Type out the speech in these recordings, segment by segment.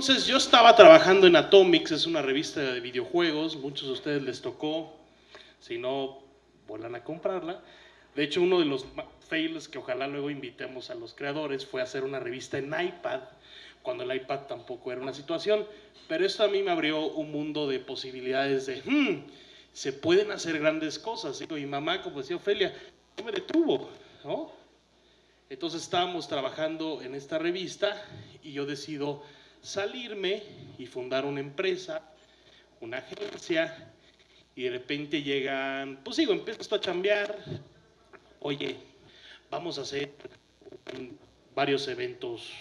Entonces yo estaba trabajando en Atomics, es una revista de videojuegos, muchos de ustedes les tocó, si no, vuelvan a comprarla. De hecho, uno de los fails que ojalá luego invitemos a los creadores fue hacer una revista en iPad, cuando el iPad tampoco era una situación, pero esto a mí me abrió un mundo de posibilidades de, se pueden hacer grandes cosas. Y mi mamá, como decía Ofelia, no me detuvo, ¿no? Entonces estábamos trabajando en esta revista y yo decido salirme y fundar una empresa, una agencia, y de repente llegan, pues digo, empiezo a chambear, oye, vamos a hacer varios eventos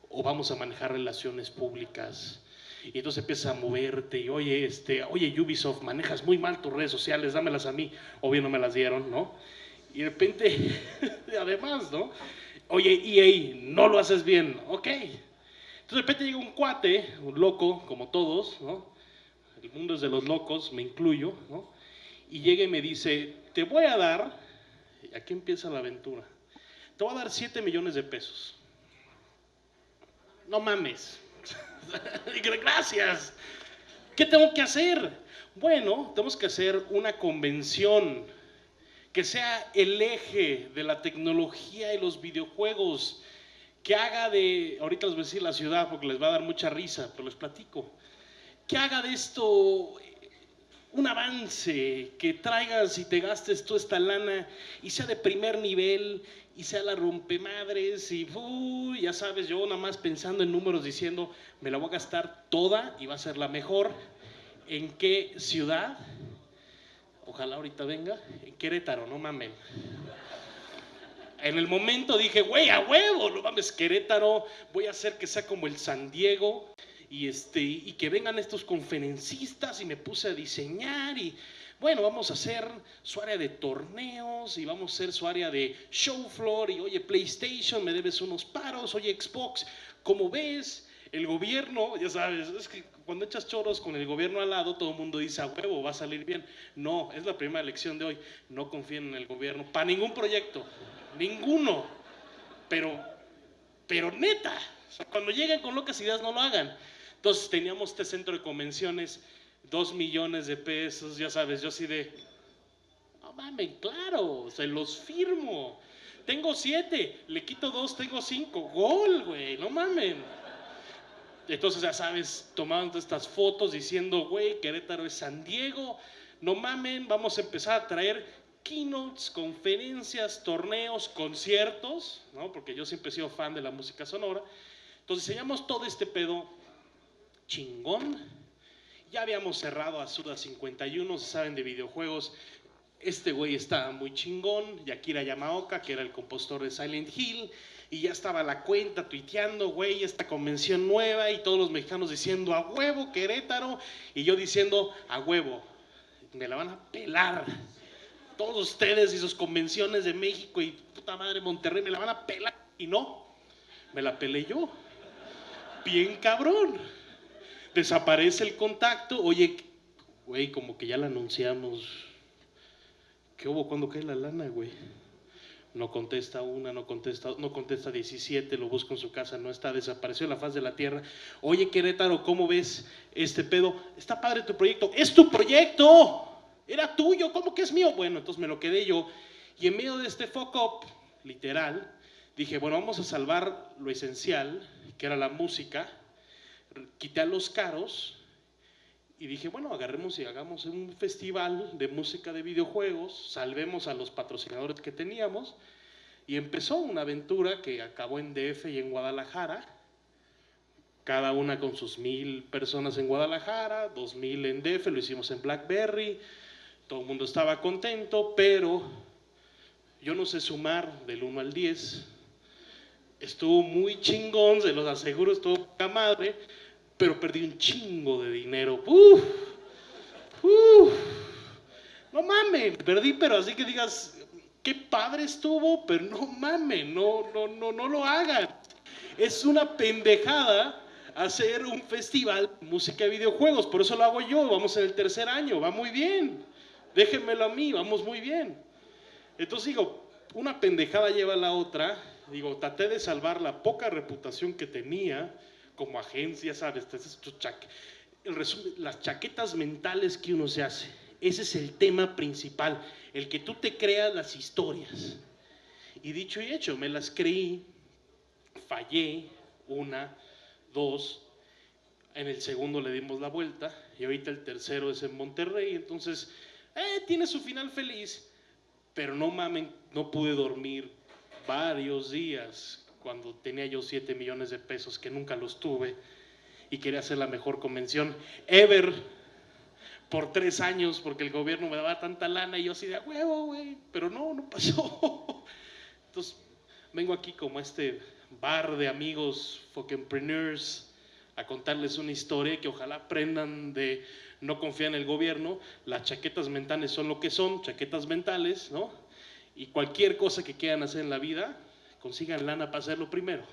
o vamos a manejar relaciones públicas. Y entonces empiezas a moverte y oye, oye Ubisoft, manejas muy mal tus redes sociales, dámelas a mí. Obvio no me las dieron, ¿no? Y de repente, además, ¿no? Oye, EA, no lo haces bien, ok. Entonces de repente llega un cuate, un loco, como todos, ¿no? El mundo es de los locos, me incluyo, ¿no? Y llega y me dice, te voy a dar, y aquí empieza la aventura, te voy a dar 7 millones de pesos. No mames. Gracias. ¿Qué tengo que hacer? Bueno, tenemos que hacer una convención que sea el eje de la tecnología y los videojuegos, que haga de, ahorita les voy a decir la ciudad porque les va a dar mucha risa, pero les platico, que haga de esto un avance, que traigas y te gastes toda esta lana y sea de primer nivel y sea la rompemadres y ya sabes, yo nada más pensando en números diciendo, me la voy a gastar toda y va a ser la mejor. ¿En qué ciudad? Ojalá ahorita venga, en Querétaro, no mamen. En el momento dije, güey, a huevo, no mames, Querétaro, voy a hacer que sea como el San Diego y que vengan estos conferencistas y me puse a diseñar y bueno, vamos a hacer su área de torneos y vamos a hacer su área de show floor y oye PlayStation, me debes unos paros, oye Xbox, ¿cómo ves? El gobierno, ya sabes, es que cuando echas choros con el gobierno al lado, todo el mundo dice, a huevo, va a salir bien. No, es la primera lección de hoy, no confíen en el gobierno, para ningún proyecto, ninguno, pero neta, o sea, cuando lleguen con locas ideas no lo hagan. Entonces teníamos este centro de convenciones, 2 millones de pesos, ya sabes, yo así de, no mames, claro, se los firmo. Tengo 7, le quito 2, tengo 5, gol, güey, no mames. Entonces ya sabes, tomando estas fotos diciendo, güey, Querétaro es San Diego, no mamen, vamos a empezar a traer keynotes, conferencias, torneos, conciertos, ¿no? Porque yo siempre he sido fan de la música sonora. Entonces diseñamos todo este pedo chingón. Ya habíamos cerrado a Suda 51, se saben de videojuegos. Este güey estaba muy chingón, Akira Yamaoka, que era el compositor de Silent Hill, y ya estaba la cuenta tuiteando, güey, esta convención nueva, y todos los mexicanos diciendo, a huevo, Querétaro, y yo diciendo, a huevo, me la van a pelar. Todos ustedes y sus convenciones de México y puta madre Monterrey, me la van a pelar. Y no, me la pelé yo. Bien cabrón. Desaparece el contacto, oye, güey, como que ya la anunciamos. ¿Qué hubo? ¿Cuándo cae la lana, güey? No contesta una, no contesta 17, lo busco en su casa, no está, desapareció de la faz de la tierra. Oye, Querétaro, ¿cómo ves este pedo? Está padre tu proyecto. ¡Es tu proyecto! Era tuyo, ¿cómo que es mío? Bueno, entonces me lo quedé yo. Y en medio de este fuck up, literal, dije, bueno, vamos a salvar lo esencial, que era la música. Quité a los caros y dije, bueno, agarremos y hagamos un festival de música de videojuegos, salvemos a los patrocinadores que teníamos, y empezó una aventura que acabó en DF y en Guadalajara, cada una con sus 1000 personas en Guadalajara, 2000 en DF, lo hicimos en BlackBerry, todo el mundo estaba contento, pero yo no sé sumar del 1 al 10, estuvo muy chingón, se los aseguro, estuvo poca madre, pero perdí un chingo de dinero. No mames, perdí, pero así que digas, qué padre estuvo, pero no mames, no lo hagan. Es una pendejada hacer un festival de música y videojuegos, por eso lo hago yo, vamos en el 3er año, va muy bien. Déjenmelo a mí, vamos muy bien. Entonces digo, una pendejada lleva a la otra, digo, traté de salvar la poca reputación que tenía, como agencia, ¿sabes? Las chaquetas mentales que uno se hace. Ese es el tema principal, el que tú te creas las historias. Y dicho y hecho, me las creí, fallé, 1, 2, en el segundo le dimos la vuelta, y ahorita el tercero es en Monterrey, entonces, tiene su final feliz, pero no mamen, no pude dormir varios días cuando tenía yo 7 millones de pesos, que nunca los tuve, y quería hacer la mejor convención ever, por 3 años, porque el gobierno me daba tanta lana, y yo así de huevo, güey, pero no pasó. Entonces, vengo aquí como este bar de amigos, fuckingpreneurs, a contarles una historia que ojalá aprendan de no confiar en el gobierno. Las chaquetas mentales son lo que son, chaquetas mentales, ¿no? Y cualquier cosa que quieran hacer en la vida, consigan lana para hacerlo primero.